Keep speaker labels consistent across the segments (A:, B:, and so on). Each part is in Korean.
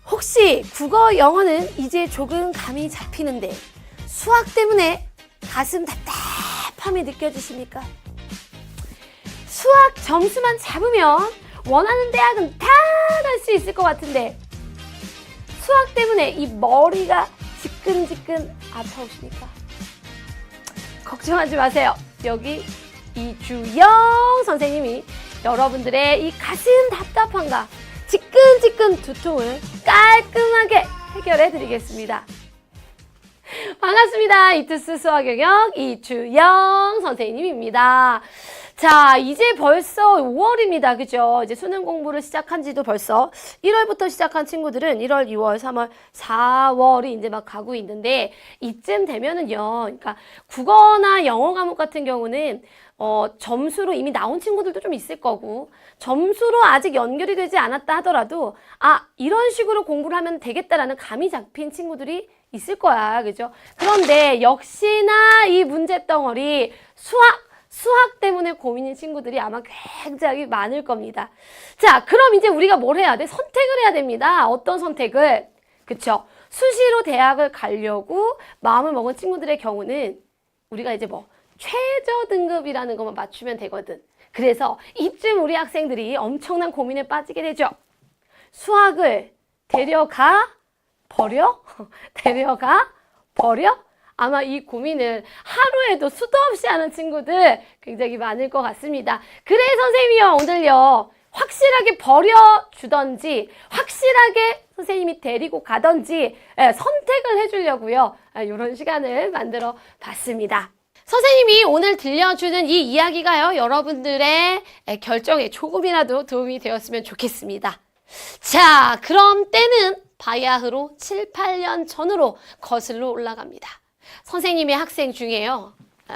A: 혹시 국어, 영어는 이제 조금 감이 잡히는데 수학 때문에 가슴 답답함이 느껴지십니까? 수학 점수만 잡으면 원하는 대학은 다 갈 수 있을 것 같은데 수학 때문에 이 머리가 지끈지끈 아파오십니까? 걱정하지 마세요. 여기 이주영 선생님이 여러분들의 이 가슴 답답함과 지끈지끈 두통을 깔끔하게 해결해 드리겠습니다. 반갑습니다. 이투스 수학영역 이주영 선생님입니다. 자, 이제 벌써 5월입니다. 그죠? 이제 수능 공부를 시작한 지도 벌써 1월부터 시작한 친구들은 1월, 2월, 3월, 4월이 이제 막 가고 있는데 이쯤 되면은요. 그러니까 국어나 영어 과목 같은 경우는 점수로 이미 나온 친구들도 좀 있을 거고 점수로 아직 연결이 되지 않았다 하더라도 이런 식으로 공부를 하면 되겠다라는 감이 잡힌 친구들이 있을 거야. 그죠? 그런데 역시나 이 문제덩어리 수학 때문에 고민인 친구들이 아마 굉장히 많을 겁니다. 자, 그럼 이제 우리가 뭘 해야 돼? 선택을 해야 됩니다. 어떤 선택을? 그쵸? 수시로 대학을 가려고 마음을 먹은 친구들의 경우는 우리가 이제 최저 등급이라는 것만 맞추면 되거든. 그래서 이쯤 우리 학생들이 엄청난 고민에 빠지게 되죠. 수학을 데려가? 버려? 데려가? 버려? 아마 이 고민을 하루에도 수도 없이 하는 친구들 굉장히 많을 것 같습니다. 그래 선생님이요, 오늘요 확실하게 버려주던지 확실하게 선생님이 데리고 가던지 선택을 해주려고요 이런 시간을 만들어 봤습니다. 선생님이 오늘 들려주는 이 이야기가요 여러분들의 결정에 조금이라도 도움이 되었으면 좋겠습니다. 자, 그럼 때는 바야흐로 7, 8년 전으로 거슬러 올라갑니다. 선생님의 학생 중에요.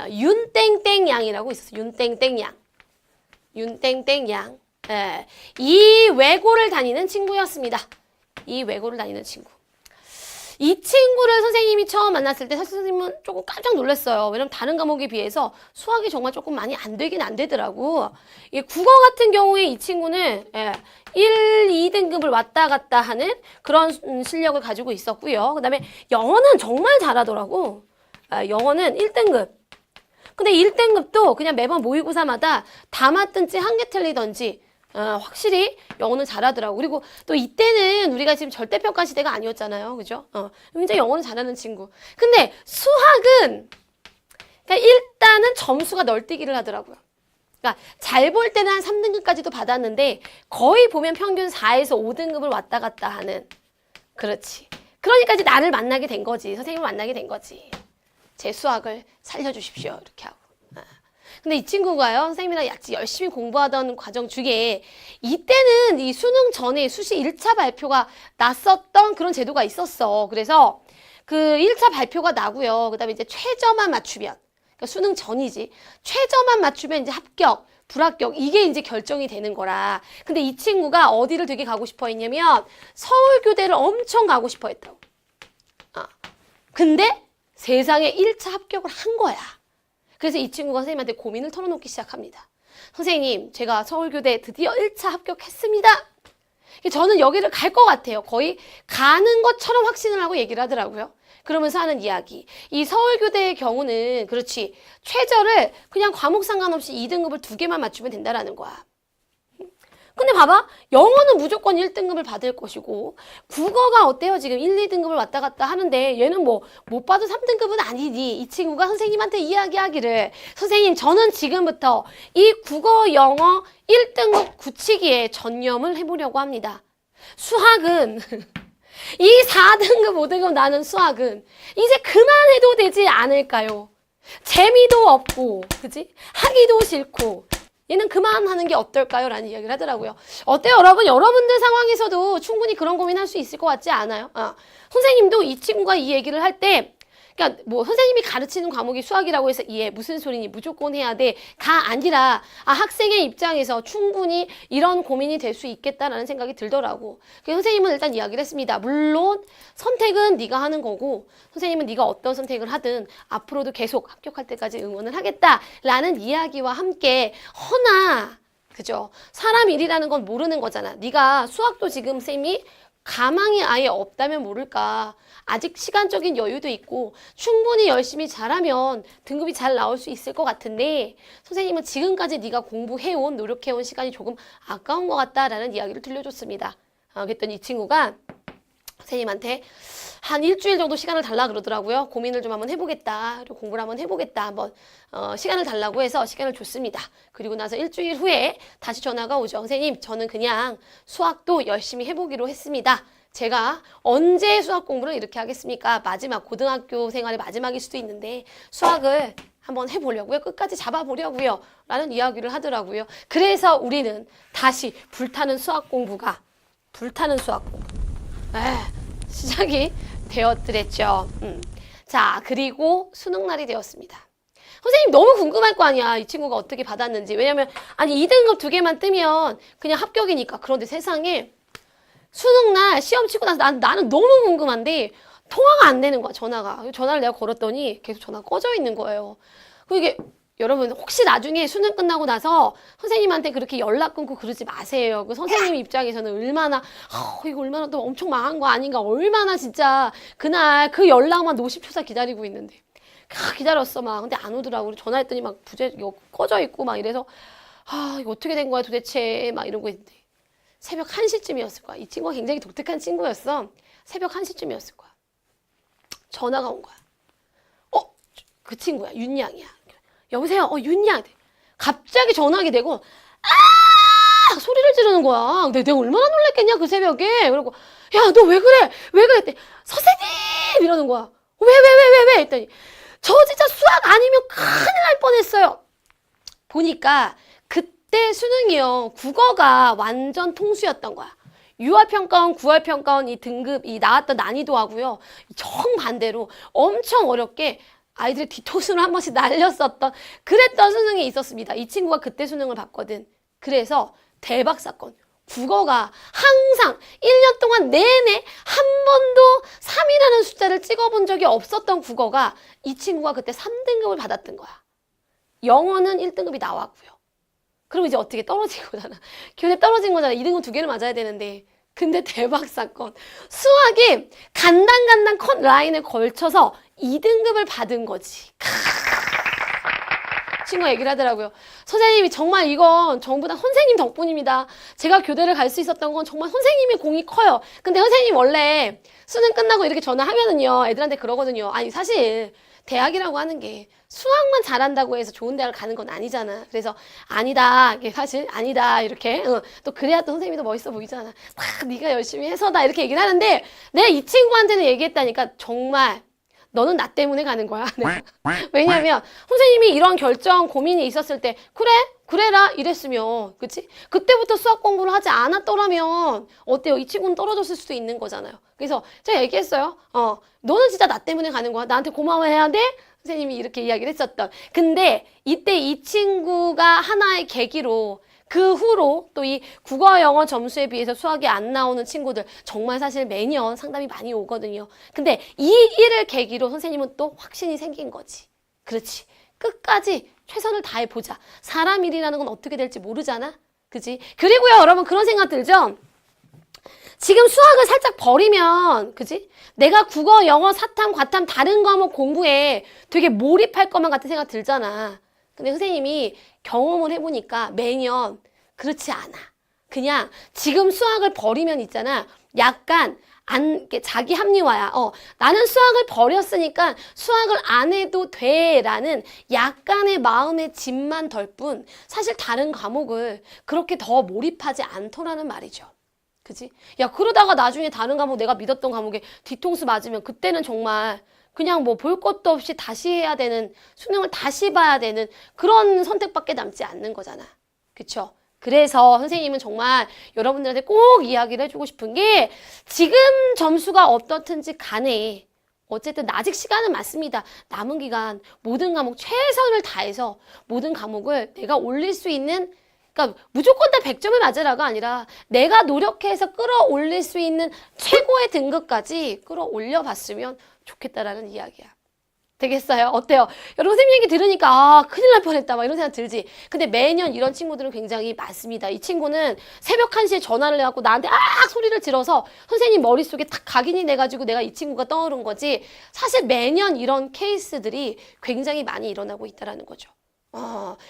A: 윤땡땡 양이라고 있었어요. 윤땡땡 양. 윤땡땡 양. 이 외고를 다니는 친구였습니다. 이 외고를 다니는 친구. 이 친구를 선생님이 처음 만났을 때 선생님은 조금 깜짝 놀랐어요. 왜냐면 다른 과목에 비해서 수학이 정말 조금 많이 안 되긴 안 되더라고. 이 국어 같은 경우에 이 친구는 1, 2등급을 왔다 갔다 하는 그런 실력을 가지고 있었고요. 그 다음에 영어는 정말 잘하더라고. 영어는 1등급. 근데 1등급도 그냥 매번 모의고사마다 다 맞든지 한 개 틀리던지 확실히 영어는 잘하더라고. 그리고 또 이때는 우리가 지금 절대평가 시대가 아니었잖아요. 그죠? 굉장히 영어는 잘하는 친구. 근데 수학은 그러니까 일단은 점수가 널뛰기를 하더라고요. 그러니까 잘 볼 때는 한 3등급까지도 받았는데 거의 보면 평균 4에서 5등급을 왔다 갔다 하는. 그렇지. 그러니까 이제 나를 만나게 된 거지. 선생님을 만나게 된 거지. 제 수학을 살려주십시오. 이렇게 하고. 근데 이 친구가요, 선생님이랑 같이 열심히 공부하던 과정 중에 이때는 이 수능 전에 수시 1차 발표가 났었던 그런 제도가 있었어. 그래서 그 1차 발표가 나고요. 그 다음에 이제 최저만 맞추면, 그러니까 수능 전이지. 최저만 맞추면 이제 합격, 불합격, 이게 이제 결정이 되는 거라. 근데 이 친구가 어디를 되게 가고 싶어 했냐면 서울교대를 엄청 가고 싶어 했다고. 근데 세상에 1차 합격을 한 거야. 그래서 이 친구가 선생님한테 고민을 털어놓기 시작합니다. 선생님, 제가 서울교대 드디어 1차 합격했습니다. 저는 여기를 갈 것 같아요. 거의 가는 것처럼 확신을 하고 얘기를 하더라고요. 그러면서 하는 이야기. 이 서울교대의 경우는 그렇지. 최저를 그냥 과목 상관없이 2등급을 2개만 맞추면 된다라는 거야. 근데 봐봐. 영어는 무조건 1등급을 받을 것이고 국어가 어때요? 지금 1, 2등급을 왔다 갔다 하는데 얘는 못 받은 3등급은 아니니. 이 친구가 선생님한테 이야기하기를 선생님 저는 지금부터 이 국어, 영어 1등급 굳히기에 전념을 해보려고 합니다. 수학은 이 4등급, 5등급 나는 수학은 이제 그만해도 되지 않을까요? 재미도 없고 그지? 하기도 싫고 얘는 그만하는 게 어떨까요? 라는 이야기를 하더라고요. 어때요, 여러분? 여러분들 상황에서도 충분히 그런 고민할 수 있을 것 같지 않아요? 선생님도 이 친구가 이 얘기를 할 때 그러니까 선생님이 가르치는 과목이 수학이라고 해서 무슨 소리니 무조건 해야 돼가 아니라 학생의 입장에서 충분히 이런 고민이 될 수 있겠다라는 생각이 들더라고. 그래서 선생님은 일단 이야기를 했습니다. 물론 선택은 네가 하는 거고 선생님은 네가 어떤 선택을 하든 앞으로도 계속 합격할 때까지 응원을 하겠다라는 이야기와 함께 허나 그죠? 사람 일이라는 건 모르는 거잖아. 네가 수학도 지금 쌤이 가망이 아예 없다면 모를까. 아직 시간적인 여유도 있고 충분히 열심히 잘하면 등급이 잘 나올 수 있을 것 같은데 선생님은 지금까지 네가 공부해온 노력해온 시간이 조금 아까운 것 같다라는 이야기를 들려줬습니다. 그랬더니 이 친구가 선생님한테 한 일주일 정도 시간을 달라 그러더라고요. 고민을 좀 한번 해보겠다. 그리고 공부를 한번 해보겠다. 한번 시간을 달라고 해서 시간을 줬습니다. 그리고 나서 일주일 후에 다시 전화가 오죠. 선생님, 저는 그냥 수학도 열심히 해보기로 했습니다. 제가 언제 수학 공부를 이렇게 하겠습니까? 마지막 고등학교 생활의 마지막일 수도 있는데 수학을 한번 해보려고요. 끝까지 잡아보려고요. 라는 이야기를 하더라고요. 그래서 우리는 다시 불타는 수학 공부 시작이 되었더랬죠. 자, 그리고 수능날이 되었습니다. 선생님 너무 궁금할 거 아니야. 이 친구가 어떻게 받았는지. 왜냐면 아니 2등급 2개만 뜨면 그냥 합격이니까. 그런데 세상에 수능날 시험 치고 나서 나는 너무 궁금한데 통화가 안 되는 거야. 전화를 내가 걸었더니 계속 전화가 꺼져 있는 거예요. 이게 여러분 혹시 나중에 수능 끝나고 나서 선생님한테 그렇게 연락 끊고 그러지 마세요. 그 선생님 입장에서는 얼마나 이거 얼마나 또 엄청 망한 거 아닌가, 얼마나 진짜 그날 그 연락만 노심초사 기다리고 있는데 기다렸어 막. 근데 안 오더라고. 전화했더니 막 이거 꺼져 있고 막 이래서 이거 어떻게 된 거야 도대체 막 이러고 있는데 새벽 1시쯤이었을 거야. 이 친구가 굉장히 독특한 친구였어. 새벽 1시쯤이었을 거야. 전화가 온 거야. 그 친구야. 윤양이야. 여보세요? 윤양. 갑자기 전화하게 되고 소리를 지르는 거야. 근데 내가 얼마나 놀랬겠냐 그 새벽에. 그러고 야, 너 왜 그래? 왜 그래? 했더니 선생님! 이러는 거야. 왜? 했더니 저 진짜 수학 아니면 큰일 날 뻔했어요. 보니까 그때 수능이요. 국어가 완전 통수였던 거야. 유아평가원, 구월평가원 이 등급이 나왔던 난이도하고요. 정반대로 엄청 어렵게 아이들의 뒤통수를 한 번씩 날렸었던 그랬던 수능이 있었습니다. 이 친구가 그때 수능을 봤거든. 그래서 대박 사건. 국어가 항상 1년 동안 내내 한 번도 3이라는 숫자를 찍어본 적이 없었던 국어가 이 친구가 그때 3등급을 받았던 거야. 영어는 1등급이 나왔고요. 그럼 이제 어떻게 떨어진 거잖아. 교대 떨어진 거잖아. 2등급 2개를 맞아야 되는데. 근데 대박 사건. 수학이 간당 컷 라인에 걸쳐서 2등급을 받은 거지. 친구가 얘기를 하더라고요. 선생님이 정말 이건 전부 다 선생님 덕분입니다. 제가 교대를 갈 수 있었던 건 정말 선생님의 공이 커요. 근데 선생님 원래 수능 끝나고 이렇게 전화하면은요, 애들한테 그러거든요. 아니 사실 대학이라고 하는 게 수학만 잘한다고 해서 좋은 대학을 가는 건 아니잖아. 그래서 아니다. 이게 사실 아니다. 이렇게 또 그래야 또 선생님이 더 멋있어 보이잖아. 네가 열심히 해서다. 이렇게 얘기를 하는데 내가 이 친구한테는 얘기했다니까 정말 너는 나 때문에 가는 거야. 왜냐면 선생님이 이런 결정 고민이 있었을 때 그래라 이랬으면 그치? 그때부터 수학 공부를 하지 않았더라면 어때요? 이 친구는 떨어졌을 수도 있는 거잖아요. 그래서 제가 얘기했어요. 너는 진짜 나 때문에 가는 거야. 나한테 고마워해야 돼? 선생님이 이렇게 이야기를 했었던. 근데 이때 이 친구가 하나의 계기로 그 후로 또 이 국어 영어 점수에 비해서 수학이 안 나오는 친구들 정말 사실 매년 상담이 많이 오거든요. 근데 이 일을 계기로 선생님은 또 확신이 생긴 거지. 그렇지. 끝까지 최선을 다해보자. 사람 일이라는 건 어떻게 될지 모르잖아. 그지? 그리고요 여러분 그런 생각 들죠? 지금 수학을 살짝 버리면 그지? 내가 국어, 영어, 사탐, 과탐 다른 과목 공부에 되게 몰입할 것만 같은 생각 들잖아. 근데 선생님이 경험을 해보니까 매년 그렇지 않아. 그냥 지금 수학을 버리면 있잖아. 약간 자기 합리화야. 나는 수학을 버렸으니까 수학을 안 해도 돼 라는 약간의 마음의 짐만 덜 뿐 사실 다른 과목을 그렇게 더 몰입하지 않더라는 말이죠. 그지? 야 그러다가 나중에 다른 과목 내가 믿었던 과목에 뒤통수 맞으면 그때는 정말 그냥 뭐 볼 것도 없이 다시 해야 되는 수능을 다시 봐야 되는 그런 선택밖에 남지 않는 거잖아. 그쵸? 그래서 선생님은 정말 여러분들한테 꼭 이야기를 해주고 싶은 게 지금 점수가 어떻든지 간에 어쨌든 아직 시간은 많습니다. 남은 기간 모든 과목 최선을 다해서 모든 과목을 내가 올릴 수 있는 그러니까 무조건 다 100점을 맞으라가 아니라 내가 노력해서 끌어올릴 수 있는 최고의 등급까지 끌어올려 봤으면 좋겠다라는 이야기야. 되겠어요? 어때요? 여러분 선생님 얘기 들으니까 아 큰일 날 뻔했다 막 이런 생각 들지? 근데 매년 이런 친구들은 굉장히 많습니다. 이 친구는 새벽 1시에 전화를 해갖고 나한테 소리를 질러서 선생님 머릿속에 딱 각인이 돼가지고 내가 이 친구가 떠오른 거지. 사실 매년 이런 케이스들이 굉장히 많이 일어나고 있다는 거죠.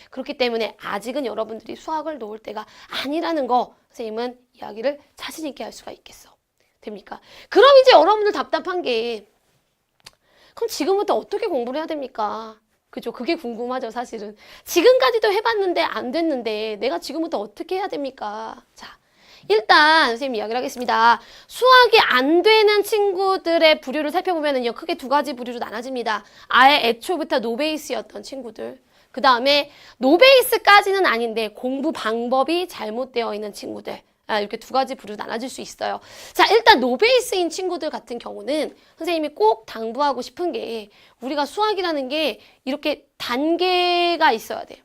A: 그렇기 때문에 아직은 여러분들이 수학을 놓을 때가 아니라는 거 선생님은 이야기를 자신 있게 할 수가 있겠어. 됩니까? 그럼 이제 여러분들 답답한 게 그럼 지금부터 어떻게 공부를 해야 됩니까? 그죠? 그게 궁금하죠, 사실은. 지금까지도 해봤는데 안 됐는데 내가 지금부터 어떻게 해야 됩니까? 자, 일단 선생님 이야기를 하겠습니다. 수학이 안 되는 친구들의 부류를 살펴보면요. 크게 두 가지 부류로 나눠집니다. 아예 애초부터 노베이스였던 친구들. 그 다음에 노베이스까지는 아닌데 공부 방법이 잘못되어 있는 친구들. 이렇게 두 가지 부류로 나눠질 수 있어요. 자, 일단 노베이스인 친구들 같은 경우는 선생님이 꼭 당부하고 싶은 게 우리가 수학이라는 게 이렇게 단계가 있어야 돼요.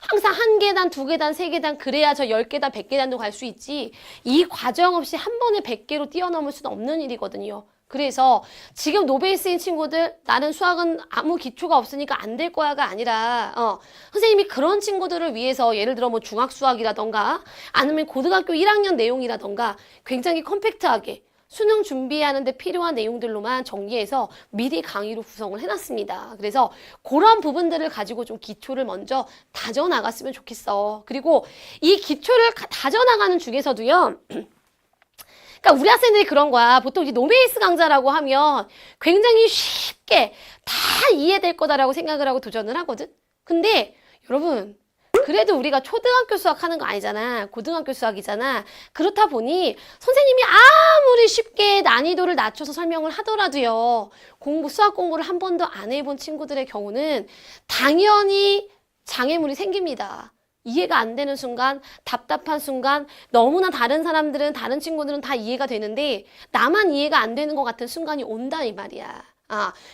A: 항상 한 계단, 두 계단, 세 계단 그래야 저 10계단, 100계단도 갈 수 있지 이 과정 없이 한 번에 100개로 뛰어넘을 수는 없는 일이거든요. 그래서 지금 노베이스인 친구들 나는 수학은 아무 기초가 없으니까 안 될 거야가 아니라 선생님이 그런 친구들을 위해서 예를 들어 뭐 중학수학이라던가 아니면 고등학교 1학년 내용이라던가 굉장히 컴팩트하게 수능 준비하는 데 필요한 내용들로만 정리해서 미리 강의로 구성을 해놨습니다. 그래서 그런 부분들을 가지고 좀 기초를 먼저 다져나갔으면 좋겠어. 그리고 이 기초를 다져나가는 중에서도요. 그러니까 우리 학생들이 그런 거야. 보통 이제 노베이스 강좌라고 하면 굉장히 쉽게 다 이해될 거다라고 생각을 하고 도전을 하거든. 근데 여러분 그래도 우리가 초등학교 수학 하는 거 아니잖아. 고등학교 수학이잖아. 그렇다 보니 선생님이 아무리 쉽게 난이도를 낮춰서 설명을 하더라도요. 수학 공부를 한 번도 안 해본 친구들의 경우는 당연히 장애물이 생깁니다. 이해가 안 되는 순간, 답답한 순간, 너무나 다른 사람들은, 다른 친구들은 다 이해가 되는데 나만 이해가 안 되는 것 같은 순간이 온다 이 말이야.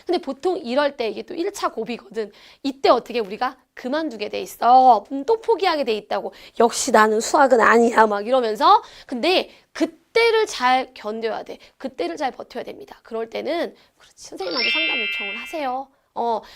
A: 근데 보통 이럴 때 이게 또 1차 고비거든. 이때 어떻게 우리가 그만두게 돼 있어. 또 포기하게 돼 있다고. 역시 나는 수학은 아니야. 막 이러면서. 근데 그때를 잘 견뎌야 돼. 그때를 잘 버텨야 됩니다. 그럴 때는 그렇지, 선생님한테 상담 요청을 하세요.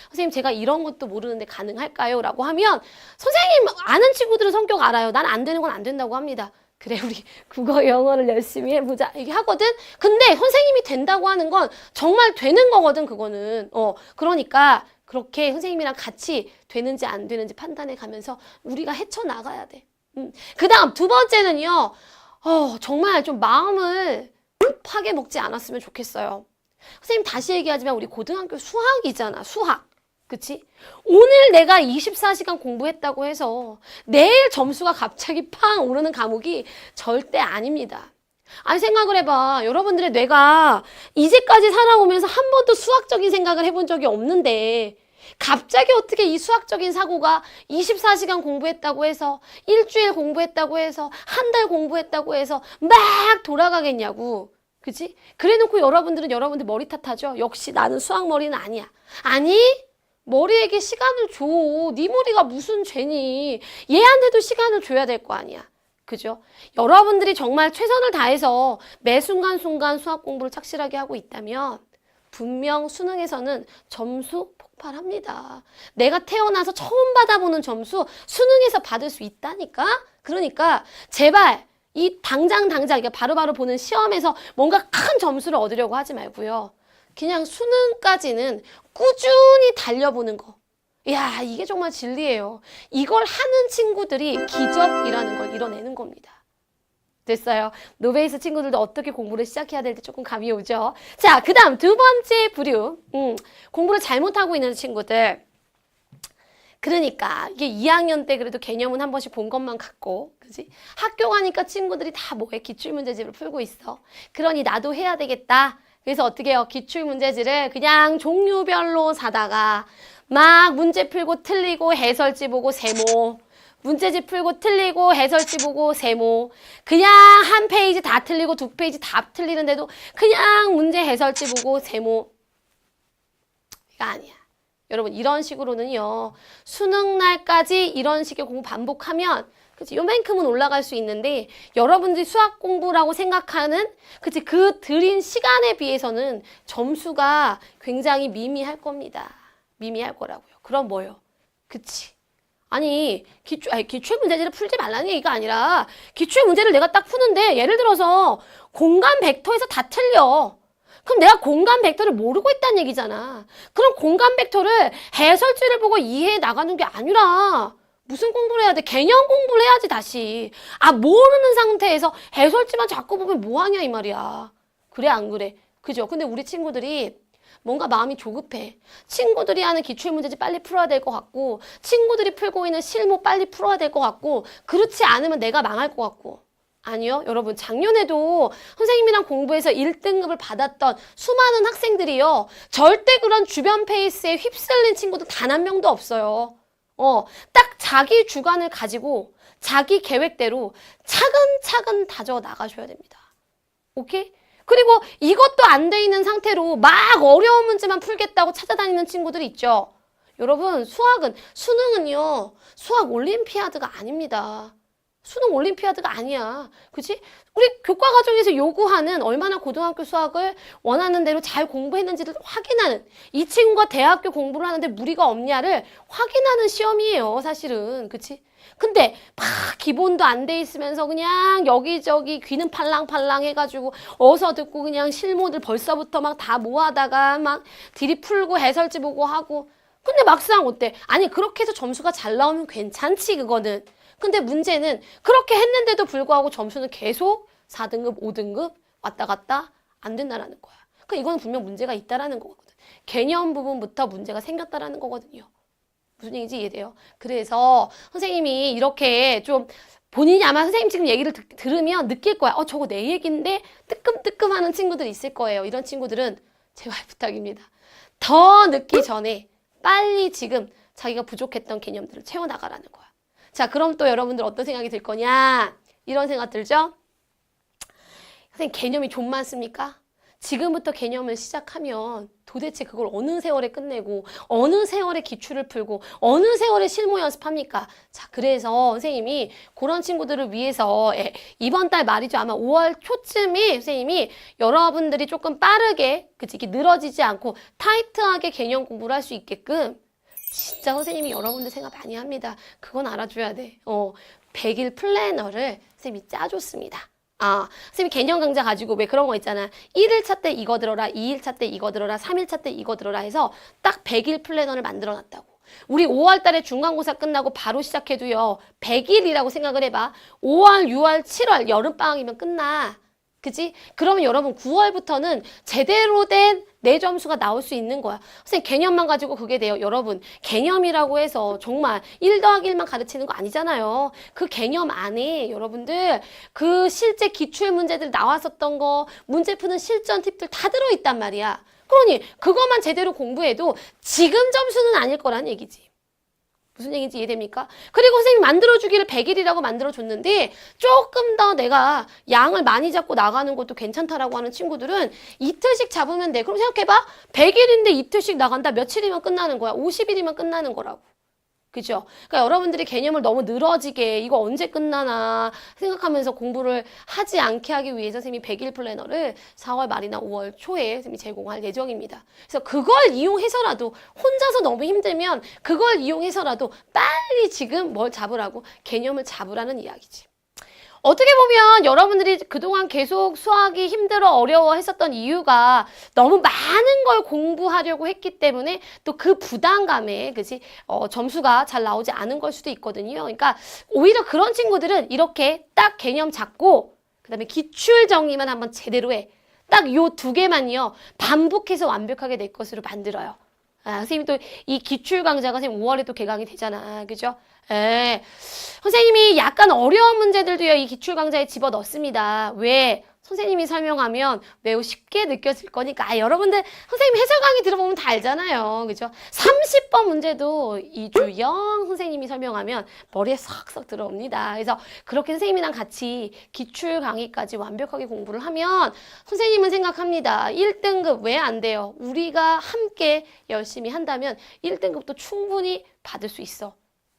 A: 선생님 제가 이런 것도 모르는데 가능할까요? 라고 하면 선생님 아는 친구들은 성격 알아요. 난 안 되는 건 안 된다고 합니다. 그래 우리 국어 영어를 열심히 해보자 이게 하거든. 근데 선생님이 된다고 하는 건 정말 되는 거거든. 그거는 그러니까 그렇게 선생님이랑 같이 되는지 안 되는지 판단해 가면서 우리가 헤쳐나가야 돼. 그 다음 두 번째는요. 정말 좀 마음을 급하게 먹지 않았으면 좋겠어요. 선생님 다시 얘기하지만 우리 고등학교 수학이잖아. 수학. 그치? 오늘 내가 24시간 공부했다고 해서 내일 점수가 갑자기 팡 오르는 과목이 절대 아닙니다. 아니 생각을 해봐. 여러분들의 뇌가 이제까지 살아오면서 한 번도 수학적인 생각을 해본 적이 없는데 갑자기 어떻게 이 수학적인 사고가 24시간 공부했다고 해서 일주일 공부했다고 해서 한 달 공부했다고 해서 막 돌아가겠냐고. 그치? 그래 놓고 여러분들은 여러분들 머리 탓하죠. 역시 나는 수학 머리는 아니야. 아니 머리에게 시간을 줘. 네 머리가 무슨 죄니. 얘한테도 시간을 줘야 될 거 아니야. 그죠? 여러분들이 정말 최선을 다해서 매 순간순간 수학 공부를 착실하게 하고 있다면 분명 수능에서는 점수 폭발합니다. 내가 태어나서 처음 받아보는 점수 수능에서 받을 수 있다니까? 그러니까 제발 이 당장 그러니까 바로바로 보는 시험에서 뭔가 큰 점수를 얻으려고 하지 말고요. 그냥 수능까지는 꾸준히 달려보는 거. 이야, 이게 정말 진리예요. 이걸 하는 친구들이 기적이라는 걸 이뤄내는 겁니다. 됐어요. 노베이스 친구들도 어떻게 공부를 시작해야 될지 조금 감이 오죠. 자, 그 다음 두 번째 부류. 공부를 잘못하고 있는 친구들. 그러니까 이게 2학년 때 그래도 개념은 한 번씩 본 것만 같고, 그지? 학교 가니까 친구들이 다 뭐해? 기출문제집을 풀고 있어. 그러니 나도 해야 되겠다. 그래서 어떻게 해요? 기출문제지를 그냥 종류별로 사다가 막 문제 풀고 틀리고 해설지 보고 세모. 문제집 풀고 틀리고 해설지 보고 세모. 그냥 한 페이지 다 틀리고 두 페이지 다 틀리는데도 그냥 문제 해설지 보고 세모. 이거 아니야. 여러분 이런 식으로는요. 수능 날까지 이런 식의 공부 반복하면 그치? 요만큼은 올라갈 수 있는데 여러분들이 수학 공부라고 생각하는 그치? 그 들인 시간에 비해서는 점수가 굉장히 미미할 겁니다. 미미할 거라고요. 그럼 뭐요? 그치? 아니 기출 문제지를 풀지 말라는 얘기가 아니라 기출 문제를 내가 딱 푸는데 예를 들어서 공간 벡터에서 다 틀려. 그럼 내가 공간 벡터를 모르고 있다는 얘기잖아. 그럼 공간 벡터를 해설지를 보고 이해해 나가는 게 아니라 무슨 공부를 해야 돼? 개념 공부를 해야지 다시. 모르는 상태에서 해설지만 자꾸 보면 뭐하냐 이 말이야. 그래 안 그래? 그죠? 근데 우리 친구들이 뭔가 마음이 조급해. 친구들이 하는 기출문제집 빨리 풀어야 될 것 같고 친구들이 풀고 있는 실무 빨리 풀어야 될 것 같고 그렇지 않으면 내가 망할 것 같고 아니요. 여러분 작년에도 선생님이랑 공부해서 1등급을 받았던 수많은 학생들이요. 절대 그런 주변 페이스에 휩쓸린 친구도 단 한 명도 없어요. 딱 자기 주관을 가지고 자기 계획대로 차근차근 다져 나가셔야 됩니다. 오케이? 그리고 이것도 안 돼 있는 상태로 막 어려운 문제만 풀겠다고 찾아다니는 친구들이 있죠. 여러분 수능은요. 수학 올림피아드가 아닙니다. 수능 올림피아드가 아니야. 그치? 우리 교과 과정에서 요구하는 얼마나 고등학교 수학을 원하는 대로 잘 공부했는지를 확인하는 이 친구가 대학교 공부를 하는데 무리가 없냐를 확인하는 시험이에요. 사실은. 그치? 근데 막 기본도 안 돼 있으면서 그냥 여기저기 귀는 팔랑팔랑 해가지고 어서 듣고 그냥 실무들 벌써부터 막 다 모아다가 막 들이 풀고 해설지 보고 하고 근데 막상 어때? 아니 그렇게 해서 점수가 잘 나오면 괜찮지 그거는. 근데 문제는 그렇게 했는데도 불구하고 점수는 계속 4등급, 5등급 왔다 갔다 안 된다라는 거야. 그러니까 이거는 분명 문제가 있다라는 거거든. 개념 부분부터 문제가 생겼다라는 거거든요. 무슨 얘기인지 이해돼요? 그래서 선생님이 이렇게 좀 본인이 아마 선생님 지금 얘기를 들으면 느낄 거야. 저거 내 얘기인데 뜨끔뜨끔하는 친구들 있을 거예요. 이런 친구들은 제발 부탁입니다. 더 늦기 전에 빨리 지금 자기가 부족했던 개념들을 채워나가라는 거야. 자, 그럼 또 여러분들 어떤 생각이 들 거냐? 이런 생각 들죠? 선생님 개념이 좀 많습니까? 지금부터 개념을 시작하면 도대체 그걸 어느 세월에 끝내고 어느 세월에 기출을 풀고 어느 세월에 실무 연습합니까? 자, 그래서 선생님이 그런 친구들을 위해서 이번 달 말이죠. 아마 5월 초쯤에 선생님이 여러분들이 조금 빠르게 그치, 이렇게 늘어지지 않고 타이트하게 개념 공부를 할 수 있게끔 진짜 선생님이 여러분들 생각 많이 합니다. 그건 알아줘야 돼. 100일 플래너를 선생님이 짜줬습니다. 선생님이 개념 강좌 가지고 왜 그런 거 있잖아. 1일차 때 이거 들어라, 2일차 때 이거 들어라, 3일차 때 이거 들어라 해서 딱 100일 플래너를 만들어 놨다고. 우리 5월 달에 중간고사 끝나고 바로 시작해도요. 100일이라고 생각을 해봐. 5월, 6월, 7월 여름방학이면 끝나. 그치? 그러면 여러분 9월부터는 제대로 된 내 점수가 나올 수 있는 거야. 선생님 개념만 가지고 그게 돼요. 여러분 개념이라고 해서 정말 1 더하기 1만 가르치는 거 아니잖아요. 그 개념 안에 여러분들 그 실제 기출 문제들 나왔었던 거 문제 푸는 실전 팁들 다 들어있단 말이야. 그러니 그것만 제대로 공부해도 지금 점수는 아닐 거란 얘기지. 무슨 얘기인지 이해됩니까? 그리고 선생님이 만들어주기를 100일이라고 만들어줬는데 조금 더 내가 양을 많이 잡고 나가는 것도 괜찮다라고 하는 친구들은 이틀씩 잡으면 돼. 그럼 생각해봐. 100일인데 이틀씩 나간다. 며칠이면 끝나는 거야. 50일이면 끝나는 거라고. 그죠? 그러니까 여러분들이 개념을 너무 늘어지게 이거 언제 끝나나 생각하면서 공부를 하지 않게 하기 위해서 선생님이 100일 플래너를 4월 말이나 5월 초에 선생님이 제공할 예정입니다. 그래서 그걸 이용해서라도 혼자서 너무 힘들면 그걸 이용해서라도 빨리 지금 뭘 잡으라고 개념을 잡으라는 이야기지. 어떻게 보면 여러분들이 그동안 계속 수학이 힘들어 어려워 했었던 이유가 너무 많은 걸 공부하려고 했기 때문에 또 그 부담감에 그치? 점수가 잘 나오지 않은 걸 수도 있거든요. 그러니까 오히려 그런 친구들은 이렇게 딱 개념 잡고 그다음에 기출 정리만 한번 제대로 해. 딱 요 두 개만요. 반복해서 완벽하게 내 것으로 만들어요. 선생님이 또 이 기출 강좌가 선생님 5월에 또 개강이 되잖아. 그죠? 선생님이 약간 어려운 문제들도요, 이 기출 강좌에 집어 넣습니다. 왜? 선생님이 설명하면 매우 쉽게 느껴질 거니까. 여러분들 선생님 해설 강의 들어보면 다 알잖아요. 그죠? 30번 문제도 이주영 선생님이 설명하면 머리에 싹싹 들어옵니다. 그래서 그렇게 선생님이랑 같이 기출 강의까지 완벽하게 공부를 하면 선생님은 생각합니다. 1등급 왜 안 돼요? 우리가 함께 열심히 한다면 1등급도 충분히 받을 수 있어.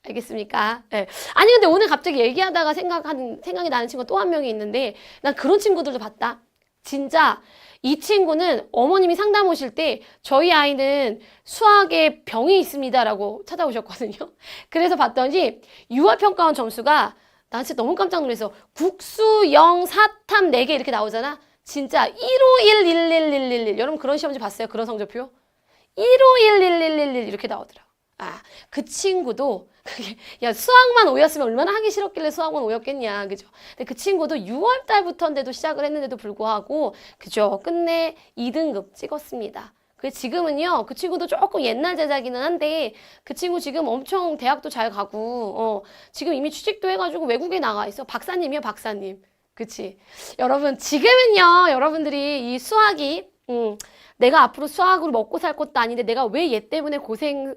A: 알겠습니까? 예. 아니 근데 오늘 갑자기 얘기하다가 생각이 나는 친구가 또 한 명이 있는데 난 그런 친구들도 봤다. 진짜 이 친구는 어머님이 상담 오실 때 저희 아이는 수학에 병이 있습니다라고 찾아오셨거든요. 그래서 봤더니 6월 평가원 점수가 난 진짜 너무 깜짝 놀라서 국수 0, 사탐 4개 이렇게 나오잖아. 진짜 1511111 여러분 그런 시험지 봤어요? 그런 성적표? 1511111 이렇게 나오더라고. 아, 그 친구도 야 수학만 5였으면 얼마나 하기 싫었길래 수학만 5였겠냐 그죠? 근데 그 친구도 6월 달부터인데도 시작을 했는데도 불구하고 그죠? 끝내 2등급 찍었습니다. 그 지금은요 그 친구도 조금 옛날 제자기는 한데 그 친구 지금 엄청 대학도 잘 가고 지금 이미 취직도 해가지고 외국에 나가 있어. 박사님이요 박사님. 그치? 여러분 지금은요 여러분들이 이 수학이 내가 앞으로 수학으로 먹고 살 것도 아닌데 내가 왜 얘 때문에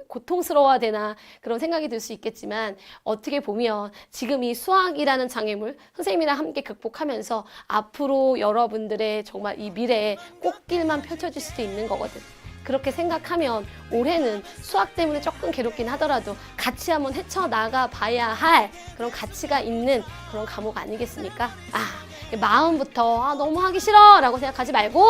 A: 고통스러워야 되나 그런 생각이 들 수 있겠지만 어떻게 보면 지금 이 수학이라는 장애물 선생님이랑 함께 극복하면서 앞으로 여러분들의 정말 이 미래에 꽃길만 펼쳐질 수도 있는 거거든. 그렇게 생각하면 올해는 수학 때문에 조금 괴롭긴 하더라도 같이 한번 헤쳐나가 봐야 할 그런 가치가 있는 그런 과목 아니겠습니까? 마음부터 너무 하기 싫어 라고 생각하지 말고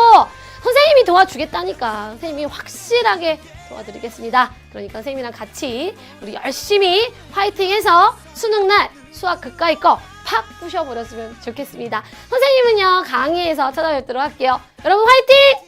A: 선생님이 도와주겠다니까 선생님이 확실하게 도와드리겠습니다. 그러니까 선생님이랑 같이 우리 열심히 화이팅해서 수능날 수학 그까이 거 팍 부셔버렸으면 좋겠습니다. 선생님은요 강의에서 찾아뵙도록 할게요. 여러분 화이팅!